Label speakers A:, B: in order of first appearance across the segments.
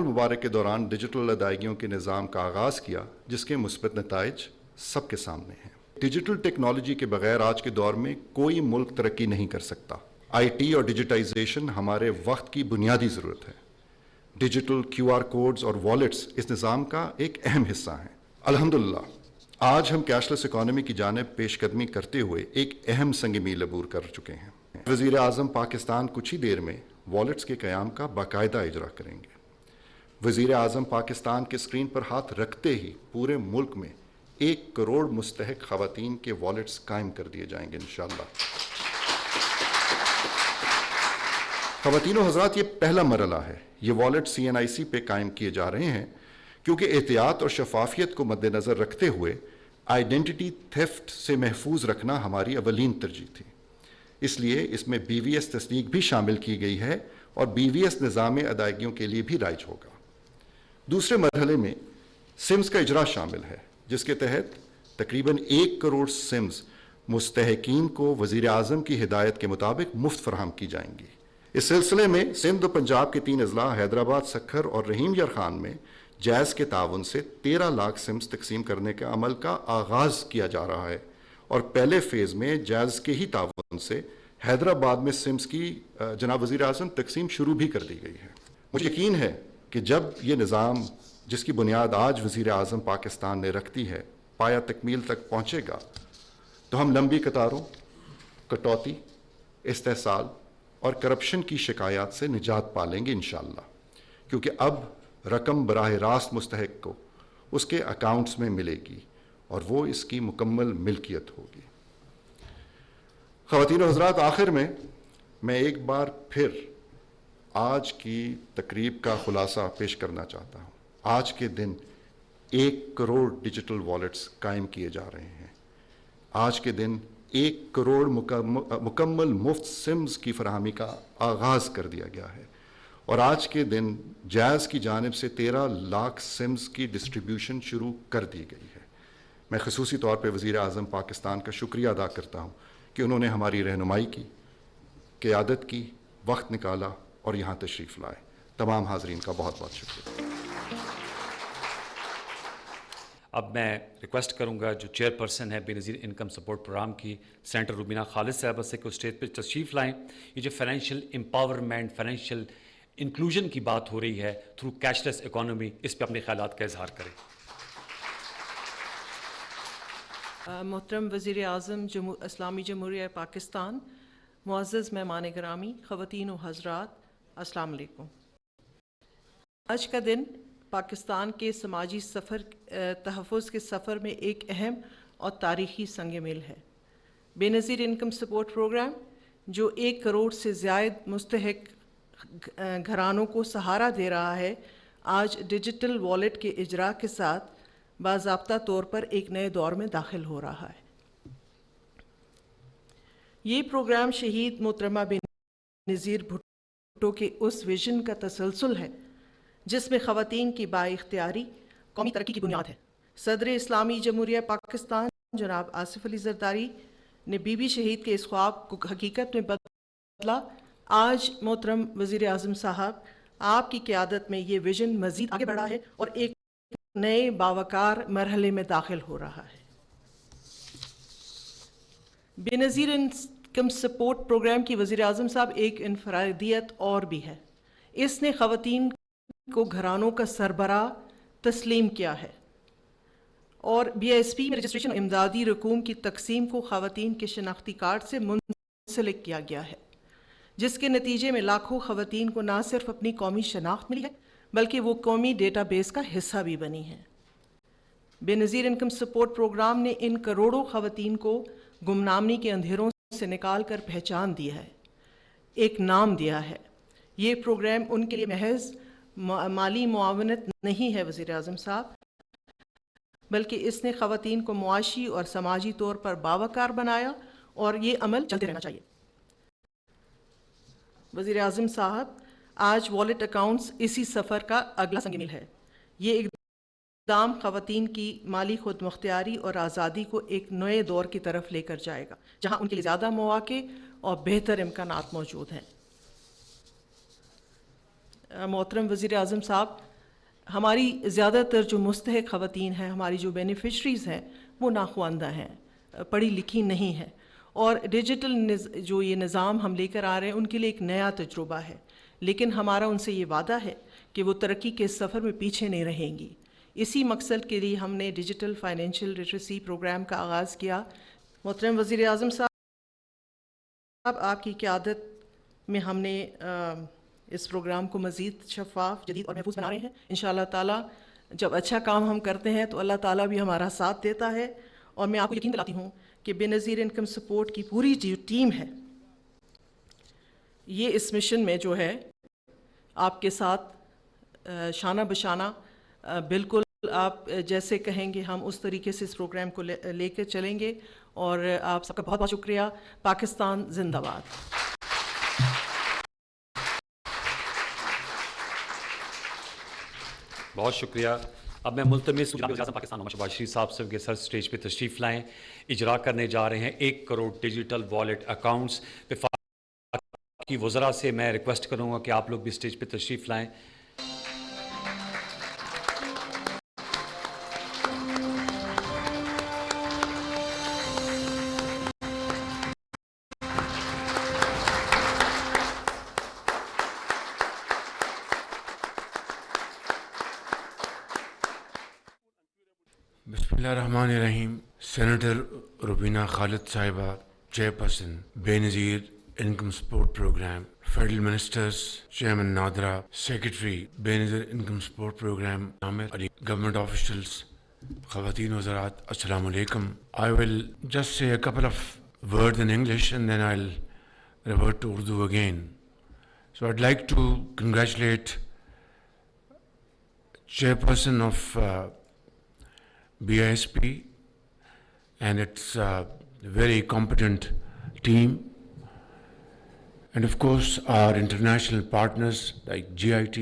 A: المبارک کے دوران ڈیجیٹل ادائیگیوں کے نظام کا آغاز کیا، جس کے مثبت نتائج سب کے سامنے ہیں۔ ڈیجیٹل ٹیکنالوجی کے بغیر آج کے دور میں کوئی ملک ترقی نہیں کر سکتا۔ آئی ٹی اور ڈیجیٹائزیشن ہمارے وقت کی بنیادی ضرورت ہے۔ ڈیجیٹل کیو آر کوڈز اور والیٹس اس نظام کا ایک اہم حصہ ہیں۔ الحمدللہ آج ہم کیش لیس اکانومی کی جانب پیش قدمی کرتے ہوئے ایک اہم سنگ میل عبور کر چکے ہیں۔ وزیر اعظم پاکستان کچھ ہی دیر میں والیٹس کے قیام کا باقاعدہ اجرا کریں گے۔ وزیر اعظم پاکستان کے اسکرین پر ہاتھ رکھتے ہی پورے ملک میں 1 کروڑ مستحق خواتین کے والیٹس قائم کر دیے جائیں گے انشاءاللہ۔ خواتین و حضرات، یہ پہلا مرحلہ ہے۔ یہ والیٹ CNIC پہ قائم کیے جا رہے ہیں کیونکہ احتیاط اور شفافیت کو مد نظر رکھتے ہوئے آئیڈینٹی تھیفٹ سے محفوظ رکھنا ہماری اولین ترجیح تھی۔ اس لیے اس میں BVS تصدیق بھی شامل کی گئی ہے اور BVS نظام ادائیگیوں کے لیے بھی رائج ہوگا۔ دوسرے مرحلے میں سمز کا اجرا شامل ہے، جس کے تحت تقریباً 1 کروڑ سمز مستحقین کو وزیر اعظم کی ہدایت کے مطابق مفت فراہم کی جائیں گی۔ اس سلسلے میں سندھ و پنجاب کے 3 اضلاع حیدرآباد، سکھر اور رحیم یار خان میں جیز کے تعاون سے 13 لاکھ سمز تقسیم کرنے کے عمل کا آغاز کیا جا رہا ہے، اور پہلے فیز میں جیز کے ہی تعاون سے حیدرآباد میں سمز کی جناب وزیر اعظم تقسیم شروع بھی کر دی گئی ہے۔ مجھے یقین ہے کہ جب یہ نظام، جس کی بنیاد آج وزیر اعظم پاکستان نے رکھ دی ہے، پایا تکمیل تک پہنچے گا تو ہم لمبی قطاروں، کٹوتی، استحصال اور کرپشن کی شکایات سے نجات پالیں گے انشاءاللہ، کیونکہ اب رقم براہ راست مستحق کو اس کے اکاؤنٹس میں ملے گی اور وہ اس کی مکمل ملکیت ہوگی۔ خواتین و حضرات، آخر میں ایک بار پھر آج کی تقریب کا خلاصہ پیش کرنا چاہتا ہوں۔ آج کے دن 1 کروڑ ڈیجیٹل والیٹس قائم کیے جا رہے ہیں۔ آج کے دن 1 کروڑ مکمل مفت سمز کی فراہمی کا آغاز کر دیا گیا ہے، اور آج کے دن جیز کی جانب سے 13 لاکھ سمز کی ڈسٹریبیوشن شروع کر دی گئی ہے۔ میں خصوصی طور پہ وزیر اعظم پاکستان کا شکریہ ادا کرتا ہوں کہ انہوں نے ہماری رہنمائی کی، قیادت کی، وقت نکالا اور یہاں تشریف لائے۔ تمام حاضرین کا بہت بہت شکریہ۔
B: اب میں ریکویسٹ کروں گا جو چیئر پرسن ہے بے نظیر انکم سپورٹ پروگرام کی، سینیٹر روبینہ خالد صاحبہ سے، کہ اسٹیج پہ تشریف لائیں۔ یہ جو فائنینشیل امپاورمنٹ، فائنینشیل انکلوژن کی بات ہو رہی ہے تھرو کیش لیس اکانومی، اس پہ اپنے خیالات کا اظہار کریں۔
C: محترم وزیر اعظم اسلامی جمہوریہ پاکستان، معزز مہمان گرامی، خواتین و حضرات، السلام علیکم۔ آج کا دن پاکستان کے سماجی تحفظ کے سفر میں ایک اہم اور تاریخی سنگ میل ہے۔ بے نظیر انکم سپورٹ پروگرام، جو 1 کروڑ سے زائد مستحق گھرانوں کو سہارا دے رہا ہے، آج ڈیجیٹل والیٹ کے اجرا کے ساتھ باضابطہ طور پر ایک نئے دور میں داخل ہو رہا ہے۔ یہ پروگرام شہید محترمہ بے نظیر بھٹو کے اس ویژن کا تسلسل ہے جس میں خواتین کی بااختیاری قومی ترقی کی بنیاد ہے۔ صدر اسلامی جمہوریہ پاکستان جناب آصف علی زرداری نے بی بی شہید کے اس خواب کو حقیقت میں بدلا۔ آج محترم وزیر اعظم صاحب، آپ کی قیادت میں یہ ویژن مزید آگے بڑھا ہے اور ایک نئے باوقار مرحلے میں داخل ہو رہا ہے۔ بے نظیر انکم سپورٹ پروگرام کی وزیر اعظم صاحب ایک انفرادیت اور بھی ہے۔ اس نے خواتین کو گھرانوں کا سربراہ تسلیم کیا ہے اور BISP میں رجسٹریشن امدادی رقوم کی تقسیم کو خواتین کے شناختی کارڈ سے منسلک کیا گیا ہے، جس کے نتیجے میں لاکھوں خواتین کو نہ صرف اپنی قومی شناخت ملی ہے بلکہ وہ قومی ڈیٹا بیس کا حصہ بھی بنی ہے۔ بے نظیر انکم سپورٹ پروگرام نے ان کروڑوں خواتین کو گمنامی کے اندھیروں سے نکال کر پہچان دی ہے، ایک نام دیا ہے۔ یہ پروگرام ان کے لیے محض مالی معاونت نہیں ہے وزیر اعظم صاحب، بلکہ اس نے خواتین کو معاشی اور سماجی طور پر باوقار بنایا، اور یہ عمل چلتے رہنا چاہیے۔ وزیر اعظم صاحب، آج والیٹ اکاؤنٹس اسی سفر کا اگلا سنگ میل ہے۔ یہ اقدام خواتین کی مالی خود مختاری اور آزادی کو ایک نئے دور کی طرف لے کر جائے گا، جہاں ان کے لیے زیادہ مواقع اور بہتر امکانات موجود ہیں۔ محترم وزیر اعظم صاحب، ہماری زیادہ تر جو مستحق خواتین ہیں, ہماری جو بینیفیشریز ہیں, وہ ناخواندہ ہیں, پڑھی لکھی نہیں ہیں, اور ڈیجیٹل جو یہ نظام ہم لے کر آ رہے ہیں ان کے لیے ایک نیا تجربہ ہے, لیکن ہمارا ان سے یہ وعدہ ہے کہ وہ ترقی کے سفر میں پیچھے نہیں رہیں گی. اسی مقصد کے لیے ہم نے ڈیجیٹل فائنینشیل لٹریسی پروگرام کا آغاز کیا. محترم وزیر اعظم صاحب, آپ کی قیادت میں ہم نے اس پروگرام کو مزید شفاف, جدید اور محفوظ بنا رہے ہیں. انشاءاللہ تعالیٰ جب اچھا کام ہم کرتے ہیں تو اللہ تعالیٰ بھی ہمارا ساتھ دیتا ہے, اور میں آپ کو یقین دلاتی ہوں کہ بے نظیر انکم سپورٹ کی پوری جو ٹیم ہے یہ اس مشن میں جو ہے آپ کے ساتھ شانہ بشانہ, بالکل آپ جیسے کہیں گے ہم اس طریقے سے اس پروگرام کو لے کے چلیں گے. اور آپ سب کا بہت بہت شکریہ. پاکستان زندہ باد.
B: بہت شکریہ. اب میں ملتمس وزیر اعظم پاکستان محمد شہباز شریف صاحب سے سر اسٹیج پہ تشریف لائیں. اجرا کرنے جا رہے ہیں 1 کروڑ ڈیجیٹل والیٹ اکاؤنٹس. وفاقی وزراء سے میں ریکویسٹ کروں گا کہ آپ لوگ بھی اسٹیج پہ تشریف لائیں.
D: بسم اللہ الرحمن الرحیم. سینیٹر روبینہ خالد صاحبہ, chairperson Benazir income support programme, federal ministers, chairman NADRA, secretary Benazir income support programme Aamir Ali, government officials, خواتین وزرات, السلام علیکم. I will just say a couple of words in English and then I'll revert to Urdu again. So I'd like to congratulate chairperson of BISP and its very competent team, and of course our international partners like GIT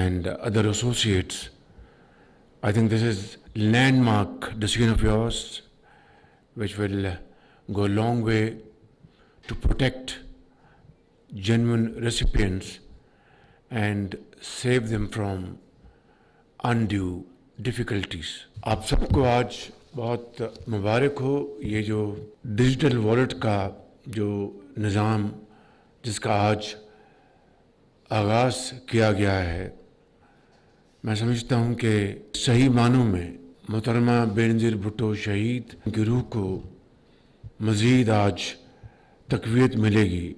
D: and other associates. I think this is landmark decision of yours which will go a long way to protect genuine recipients and save them from undue difficulties. آپ سب کو آج بہت مبارک ہو. یہ جو digital wallet کا جو نظام جس کا آج آغاز کیا گیا ہے, میں سمجھتا ہوں کہ صحیح معنوں میں محترمہ بے نظیر بھٹو شہید کی روح کو مزید آج تقویت ملے گی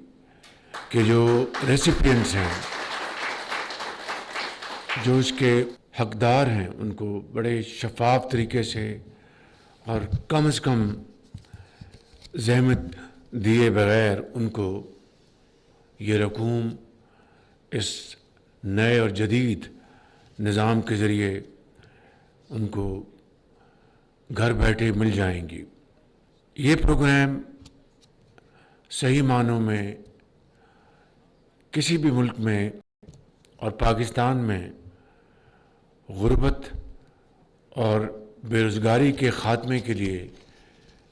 D: کہ جو ریسیپینٹس ہیں, جو اس کے حقدار ہیں, ان کو بڑے شفاف طریقے سے اور کم از کم زحمت دیے بغیر ان کو یہ رقوم اس نئے اور جدید نظام کے ذریعے ان کو گھر بیٹھے مل جائیں گی. یہ پروگرام صحیح معنوں میں کسی بھی ملک میں اور پاکستان میں غربت اور بے روزگاری کے خاتمے کے لیے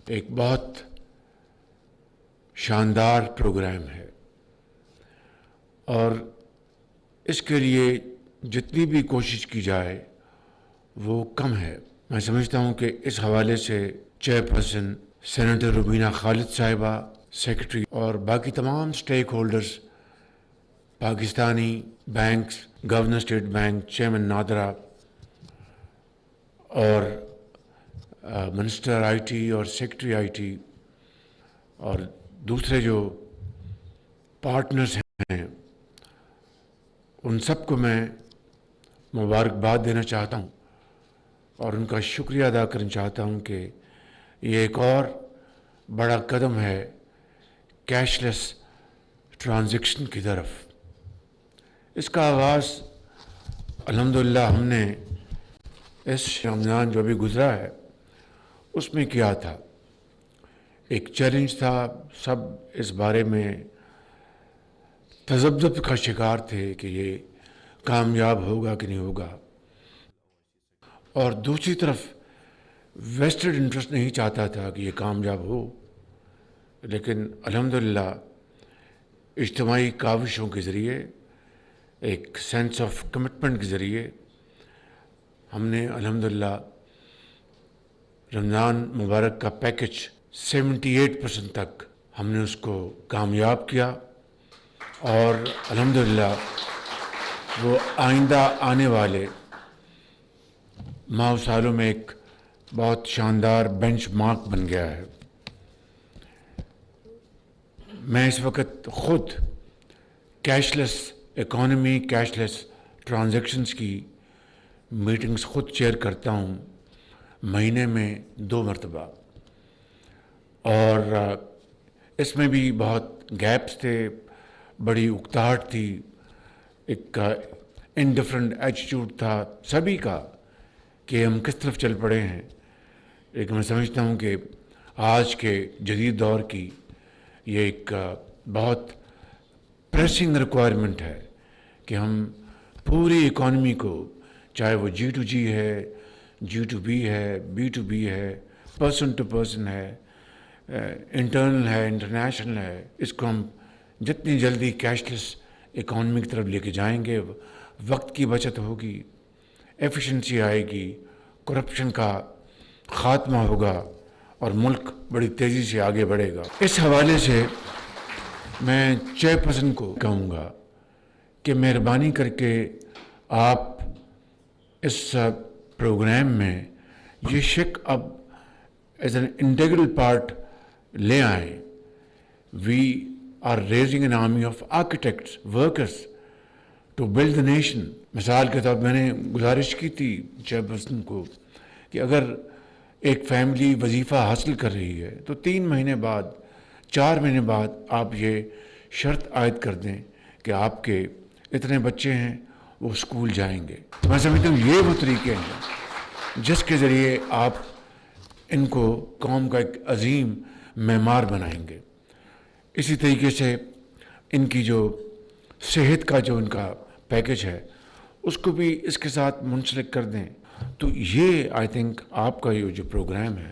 D: ایک بہت شاندار پروگرام ہے, اور اس کے لیے جتنی بھی کوشش کی جائے وہ کم ہے. میں سمجھتا ہوں کہ اس حوالے سے چیئرپرسن سینیٹر روبینہ خالد صاحبہ, سیکرٹری اور باقی تمام stakeholders, Pakistani banks, governor state bank, chairman NADRA اور منسٹر آئی ٹی اور سیکرٹری آئی ٹی اور دوسرے جو پارٹنرز ہیں, ان سب کو میں مبارکباد دینا چاہتا ہوں اور ان کا شکریہ ادا کرنا چاہتا ہوں کہ یہ ایک اور بڑا قدم ہے کیش لیس ٹرانزیکشن کی طرف. اس کا آغاز الحمدللہ ہم نے اس رمضان جو ابھی گزرا ہے اس میں کیا تھا. ایک چیلنج تھا, سب اس بارے میں تذبذب کا شکار تھے کہ یہ کامیاب ہوگا کہ نہیں ہوگا, اور دوسری طرف ویسٹڈ انٹرسٹ نہیں چاہتا تھا کہ یہ کامیاب ہو. لیکن الحمدللہ اجتماعی کاوشوں کے ذریعے ایک سینس آف کمٹمنٹ کے ذریعے ہم نے الحمدللہ رمضان مبارک کا پیکج 78% تک ہم نے اس کو کامیاب کیا، اور الحمدللہ وہ آئندہ آنے والے ماہ و سالوں میں ایک بہت شاندار بینچ مارک بن گیا ہے۔ میں اس وقت خود cash less economy, cash less transactions کی میٹنگز خود چیئر کرتا ہوں، مہینے میں 2 مرتبہ، اور اس میں بھی بہت گیپس تھے، بڑی اکتاہٹ تھی، ایک انڈیفرنٹ ایٹیٹیوڈ تھا سبھی کا کہ ہم کس طرف چل پڑے ہیں، لیکن میں سمجھتا ہوں کہ آج کے جدید دور کی یہ ایک بہت پریسنگ ریکوائرمنٹ ہے کہ ہم پوری اکانومی کو، چاہے وہ G2G ہے، G2B ہے، B2B ہے، پرسن ٹو پرسن ہے، انٹرنل ہے، انٹرنیشنل ہے، اس کو ہم جتنی جلدی کیش لیس اکانومی کی طرف لے کے جائیں گے، وقت کی بچت ہوگی، ایفیشنسی آئے گی، کرپشن کا خاتمہ ہوگا، اور ملک بڑی تیزی سے آگے بڑھے گا۔ اس حوالے سے میں چیئرپرسن کو کہوں گا کہ مہربانی کر کے آپ اس پروگرام میں یہ شک اب ایز این انٹیگرل پارٹ لے آئیں۔ We are raising an army of architects, workers to build the nation. مثال کے طور پر میں نے گزارش کی تھی چیئرپرسن کو کہ اگر ایک فیملی وظیفہ حاصل کر رہی ہے تو 3 مہینے بعد، 4 مہینے بعد آپ یہ شرط عائد کر دیں کہ آپ کے اتنے بچے ہیں وہ اسکول جائیں گے۔ میں سمجھتا ہوں یہ وہ طریقے ہیں جس کے ذریعے آپ ان کو قوم کا ایک عظیم معمار بنائیں گے۔ اسی طریقے سے ان کی جو صحت کا جو ان کا پیکج ہے اس کو بھی اس کے ساتھ منسلک کر دیں۔ تو یہ آئی تھنک آپ کا یہ جو پروگرام ہے،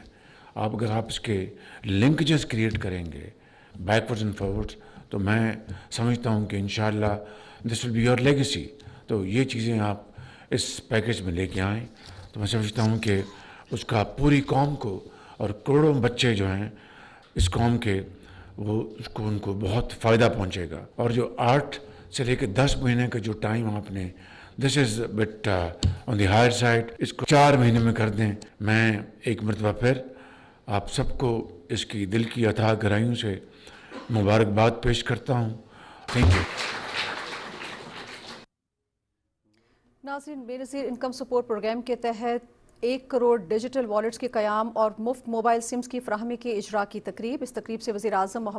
D: اگر آپ اس کے لنکیجز کریٹ کریں گے بیکورڈز اینڈ فارورڈز، تو میں سمجھتا ہوں کہ انشاءاللہ دس ول بی یور لیگیسی۔ تو یہ چیزیں آپ اس پیکج میں لے کے آئیں تو میں سمجھتا ہوں کہ اس کا پوری قوم کو، اور کروڑوں بچے جو ہیں اس قوم کے، وہ اس کو ان کو بہت فائدہ پہنچے گا۔ اور جو 8 سے لے کے 10 مہینے کا جو ٹائم آپ نے، this is but on the higher side, اس کو 4 مہینے میں کر دیں۔ میں ایک مرتبہ پھر آپ سب کو اس کی دل کی اتھاہ گہرائیوں سے مبارکباد پیش کرتا ہوں۔ Thank you.
E: ناظرین، بے نظیر انکم سپورٹ پروگرام کے تحت 1 کروڑ ڈیجیٹل والیٹس کے قیام اور مفت موبائل سمز کی فراہمی کے اجراء کی تقریب، اس تقریب سے وزیر اعظم محمد